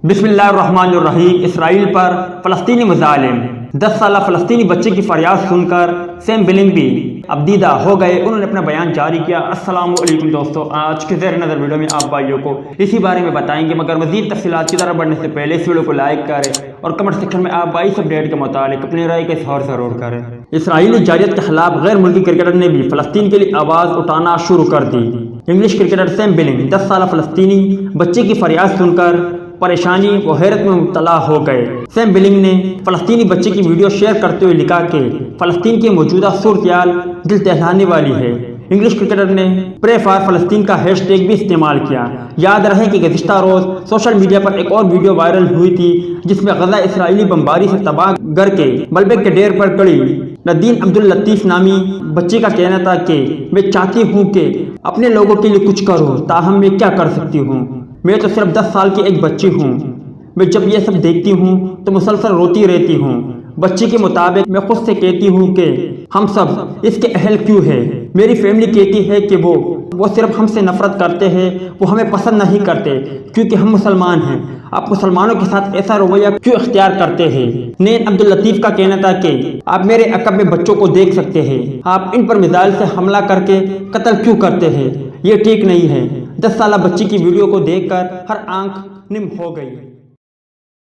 बिस्मिल्लाहिर्रहमानिर्रहीम। इसराइल पर फ़लस्तीनी मज़ालिम। 10 साला फ़लस्तीनी बच्चे की फरियाद सुनकर सैम बिलिंग भी अबदीदा हो गए। उन्होंने अपना बयान जारी किया। अस्सलामु अलैकुम दोस्तों, आज के ज़ेर नज़र वीडियो में आप भाइयों को इसी बारे में बताएंगे, मगर मज़ीद तफ़सीलात की तरफ बढ़ने से पहले इस वीडियो को लाइक करें और कमेंट सेक्शन में आप भाई अपडेट के मुताबिक अपनी राय का इज़हार ज़रूर करें। इसराइली जारियत के खिलाफ गैर मुल्की क्रिकेटर ने भी फ़लस्तीन के लिए आवाज़ उठाना शुरू कर दी। इंग्लिश क्रिकेटर सैम बिलिंग 10 साला फ़लस्तीनी बच्चे की फरियाद सुनकर परेशानी व हैरत में मुब्तला हो गए। सैम बिलिंग ने फ़लस्तीनी बच्चे की वीडियो शेयर करते हुए लिखा कि फ़लस्तीन की मौजूदा सूरत-ए-हाल दिल दहलाने वाली है। इंग्लिश क्रिकेटर ने प्रे फॉर फ़लस्तीन का हैशटैग भी इस्तेमाल किया। याद रहे कि गुज़िश्ता रोज़ सोशल मीडिया पर एक और वीडियो वायरल हुई थी, जिसमें गज़ा इसराइली बमबारी से तबाह घर के मलबे के ढेर पर खड़ी नदीन अब्दुल लतीफ़ नामी बच्ची का कहना था कि मैं चाहती हूँ कि अपने लोगों के लिए कुछ करूँ, ताहम मैं क्या कर सकती हूँ। मैं तो सिर्फ 10 साल की एक बच्ची हूँ। मैं जब ये सब देखती हूँ तो मुसलसल रोती रहती हूँ। बच्ची के मुताबिक मैं खुद से कहती हूँ कि हम सब इसके अहल क्यों है। मेरी फैमिली कहती है कि वो सिर्फ हमसे नफरत करते हैं, वो हमें पसंद नहीं करते क्योंकि हम मुसलमान हैं। आप मुसलमानों के साथ ऐसा रवैया क्यों इख्तियार करते हैं। नदीन अब्दुल लतीफ़ का कहना था कि आप मेरे अक़ब में बच्चों को देख सकते हैं, आप इन पर मिसाइल से हमला करके कत्ल क्यों करते हैं, ये ठीक नहीं है। 10 साला बच्ची की वीडियो को देखकर हर आंख निम हो गई।